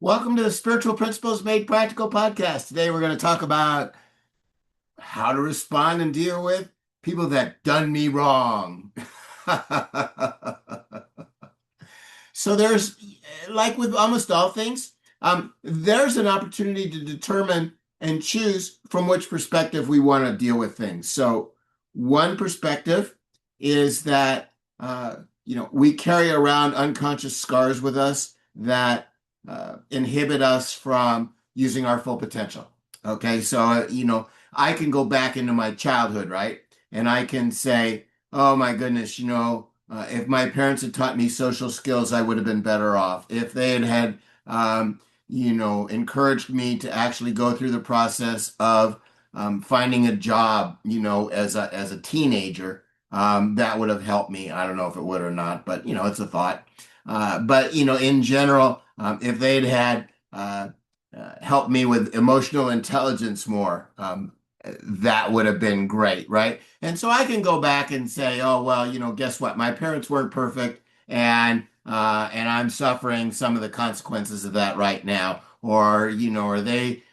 Welcome to the Spiritual Principles Made Practical podcast. Today we're going to talk about how to respond and deal with people that done me wrong. So there's, like with almost all things, there's an opportunity to determine and choose from which perspective we want to deal with things. So one perspective is that, we carry around unconscious scars with us that inhibit us from using our full potential. Okay, so, I can go back into my childhood, right? And I can say, oh my goodness, if my parents had taught me social skills, I would have been better off. If they had encouraged me to actually go through the process of finding a job, as a teenager, that would have helped me. I don't know if it would or not, but it's a thought. But in general, if they'd had helped me with emotional intelligence more, that would have been great, right? And so I can go back and say, oh well, guess what? My parents weren't perfect, and I'm suffering some of the consequences of that right now, or they,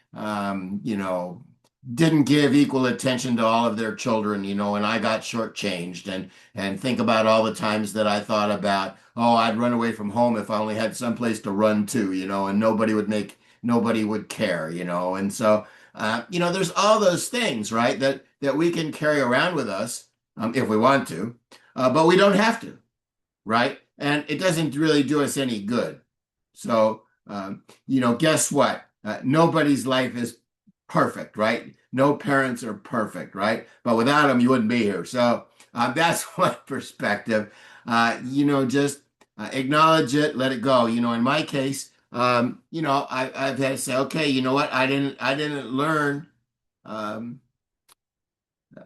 didn't give equal attention to all of their children, and I got shortchanged, and think about all the times that I thought about, oh, I'd run away from home if I only had someplace to run to, and nobody would care, and so. There's all those things, right, that we can carry around with us if we want to, but we don't have to, right? And it doesn't really do us any good. So, guess what? Nobody's life is perfect, right? No parents are perfect, right? But without them, you wouldn't be here. So that's one perspective. Just acknowledge it, let it go. In my case, I've had to say, okay, you know what? I didn't learn um,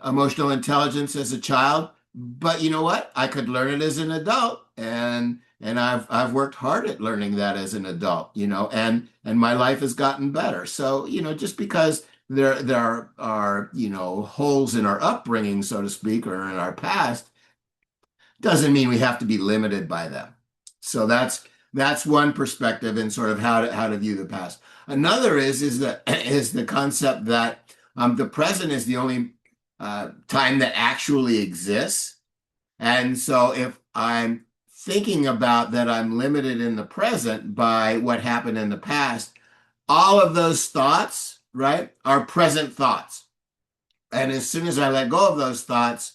emotional intelligence as a child, but you know what? I could learn it as an adult, and I've worked hard at learning that as an adult, and my life has gotten better. So, just because there are, holes in our upbringing, so to speak, or in our past, doesn't mean we have to be limited by them. So that's one perspective in sort of how to view the past. Another is the concept that the present is the only time that actually exists. And so if I'm thinking about that I'm limited in the present by what happened in the past, all of those thoughts, right, are present thoughts. And as soon as I let go of those thoughts,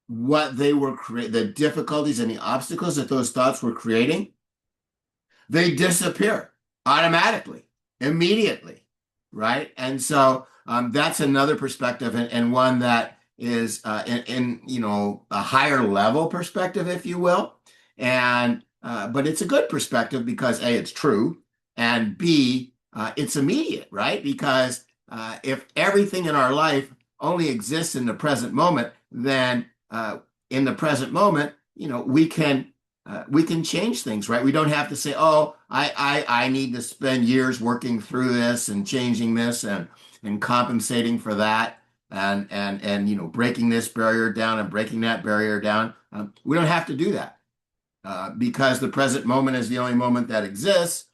what they were creating, the difficulties and the obstacles that those thoughts were creating, they disappear automatically, immediately, right? And so that's another perspective, and one that is in a higher level perspective, if you will. And but it's a good perspective because A, it's true, and B, it's immediate, right? Because if everything in our life only exists in the present moment, then in the present moment, we can change things, right? We don't have to say, oh, I need to spend years working through this and changing this and compensating for that and breaking this barrier down and breaking that barrier down. We don't have to do that because the present moment is the only moment that exists.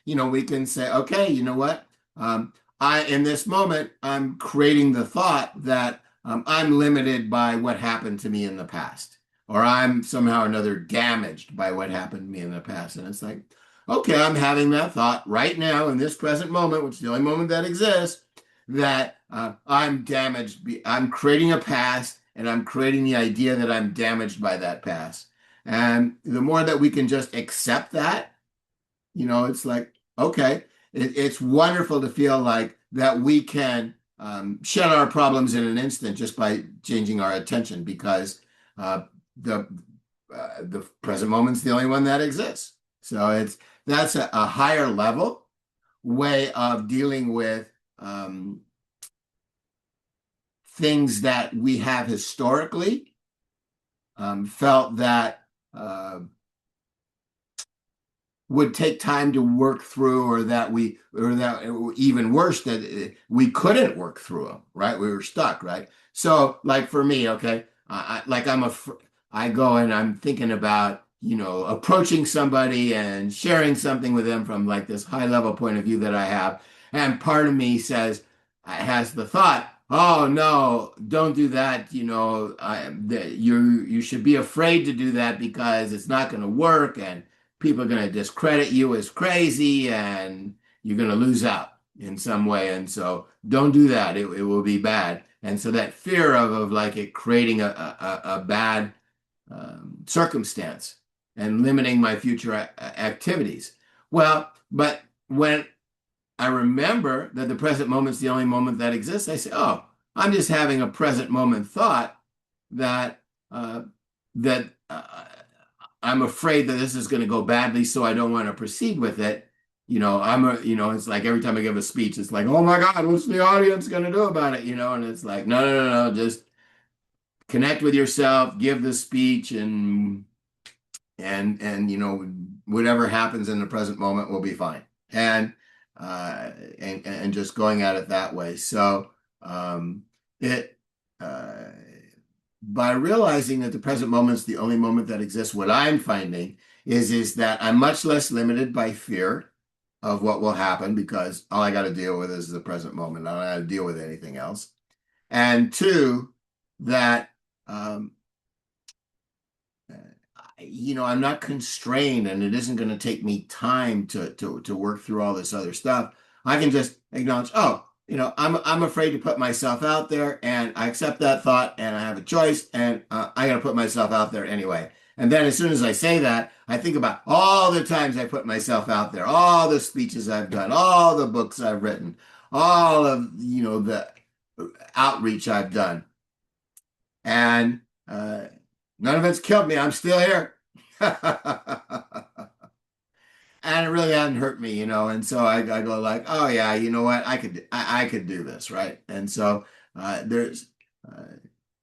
We can say, okay, you know what? I in this moment, I'm creating the thought that I'm limited by what happened to me in the past, or I'm somehow or another damaged by what happened to me in the past. And it's like, okay, I'm having that thought right now in this present moment, which is the only moment that exists, that I'm damaged. I'm creating a past, and I'm creating the idea that I'm damaged by that past. And the more that we can just accept that, it's like, okay, it's wonderful to feel like that we can shed our problems in an instant just by changing our attention because uh, the the present moment's the only one that exists. So that's a higher level way of dealing with things that we have historically felt that would take time to work through, or that even worse, that we couldn't work through them, right? We were stuck, right? So, like for me, okay, like I go and I'm thinking about approaching somebody and sharing something with them from like this high level point of view that I have. And part of me has the thought, oh no, don't do that. You should be afraid to do that because it's not going to work and people are going to discredit you as crazy and you're going to lose out in some way. And so don't do that. It will be bad. And so that fear of like it creating a bad circumstance and limiting my future activities. Well, but when I remember that the present moment is the only moment that exists, I say, oh, I'm just having a present moment thought that uh, that I'm afraid that this is going to go badly, so I don't want to proceed with it. It's like every time I give a speech, it's like, oh my God, what's the audience going to do about it? And it's like, no, no, no, no, just connect with yourself, give the speech, and whatever happens in the present moment will be fine. And just going at it that way. So it uh, by realizing that the present moment is the only moment that exists, what I'm finding is that I'm much less limited by fear of what will happen because all I got to deal with is the present moment. I don't have to deal with anything else. And two, that um, I'm not constrained and it isn't going to take me time to work through all this other stuff. I can just acknowledge, oh, I'm afraid to put myself out there and I accept that thought and I have a choice and I got to put myself out there anyway. And then as soon as I say that, I think about all the times I put myself out there, all the speeches I've done, all the books I've written, all of, the outreach I've done. And none of it's killed me. I'm still here. And it really hadn't hurt me, and so I go like, oh yeah, you know what, I could do this, right? And so there's uh,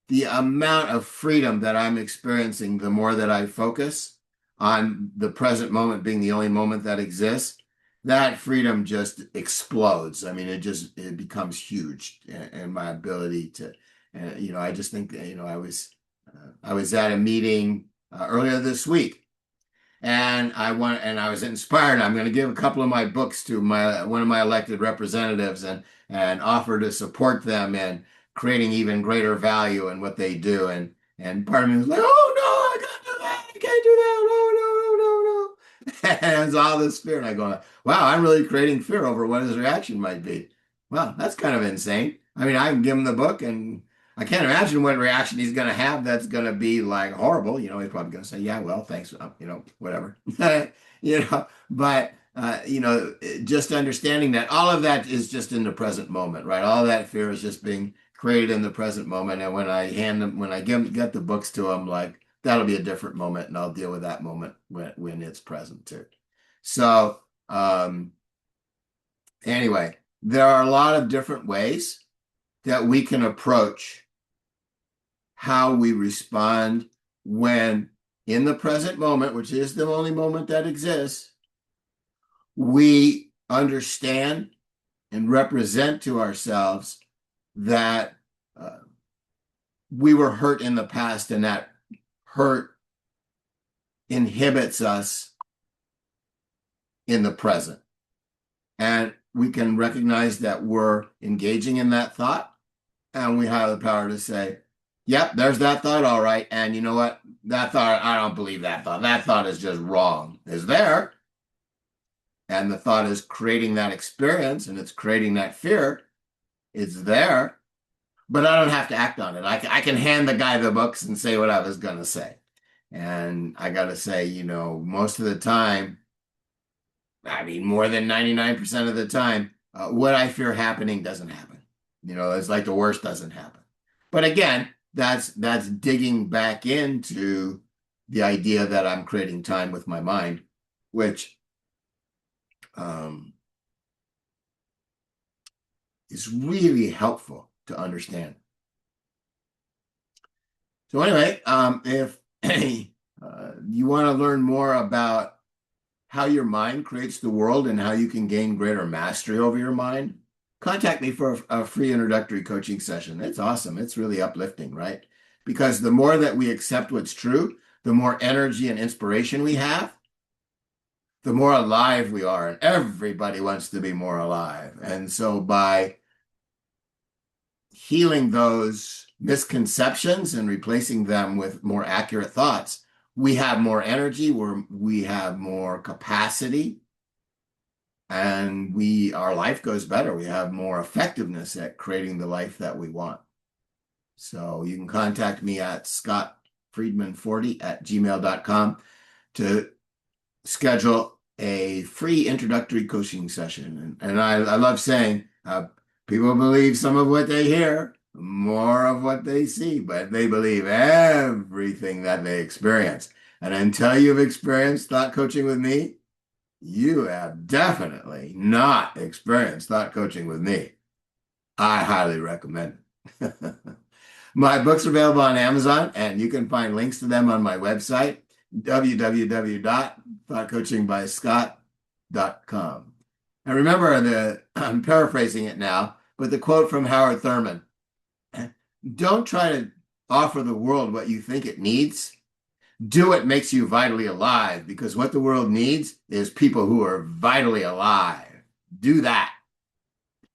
the amount of freedom that I'm experiencing the more that I focus on the present moment being the only moment that exists. That freedom just explodes. I mean, it becomes huge, and my ability to, I just think, I was at a meeting earlier this week and I was inspired. I'm going to give a couple of my books to one of my elected representatives and offer to support them in creating even greater value in what they do. And part of me was like, oh no, I can't do that. I can't do that. No, no, no, no, no. And it was all this fear. And I go, wow, I'm really creating fear over what his reaction might be. Well, that's kind of insane. I mean, I can give him the book and I can't imagine what reaction he's going to have that's going to be like horrible. He's probably going to say, yeah, well, thanks, whatever. But, just understanding that all of that is just in the present moment, right? All that fear is just being created in the present moment. And when I get the books to him, like, that'll be a different moment and I'll deal with that moment when it's present too. So, anyway, there are a lot of different ways that we can approach how we respond when in the present moment, which is the only moment that exists, we understand and represent to ourselves that we were hurt in the past and that hurt inhibits us in the present. And we can recognize that we're engaging in that thought and we have the power to say, yep, there's that thought, all right. And you know what? That thought, I don't believe that thought. That thought is just wrong. It's there. And the thought is creating that experience and it's creating that fear. It's there. But I don't have to act on it. I can hand the guy the books and say what I was going to say. And I got to say, most of the time, I mean, more than 99% of the time, what I fear happening doesn't happen. It's like the worst doesn't happen. But again, that's digging back into the idea that I'm creating time with my mind, which is really helpful to understand. So anyway, if you want to learn more about how your mind creates the world and how you can gain greater mastery over your mind, contact me for a free introductory coaching session. It's awesome. It's really uplifting, right? Because the more that we accept what's true, the more energy and inspiration we have, the more alive we are. And everybody wants to be more alive. And so by healing those misconceptions and replacing them with more accurate thoughts, we have more energy, we have more capacity, and our life goes better. We have more effectiveness at creating the life that we want. So you can contact me at scottfriedman40@gmail.com to schedule a free introductory coaching session. And I love saying, people believe some of what they hear, more of what they see, but they believe everything that they experience. And until you've experienced thought coaching with me, you have definitely not experienced thought coaching with me. I highly recommend it. My books are available on Amazon, and you can find links to them on my website, www.thoughtcoachingbyscott.com. And remember, I'm paraphrasing it now, but the quote from Howard Thurman: don't try to offer the world what you think it needs. Do what makes you vitally alive, because what the world needs is people who are vitally alive. Do that.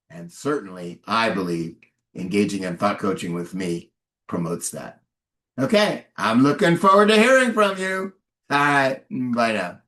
And certainly, I believe engaging in thought coaching with me promotes that. Okay, I'm looking forward to hearing from you. All right, bye now.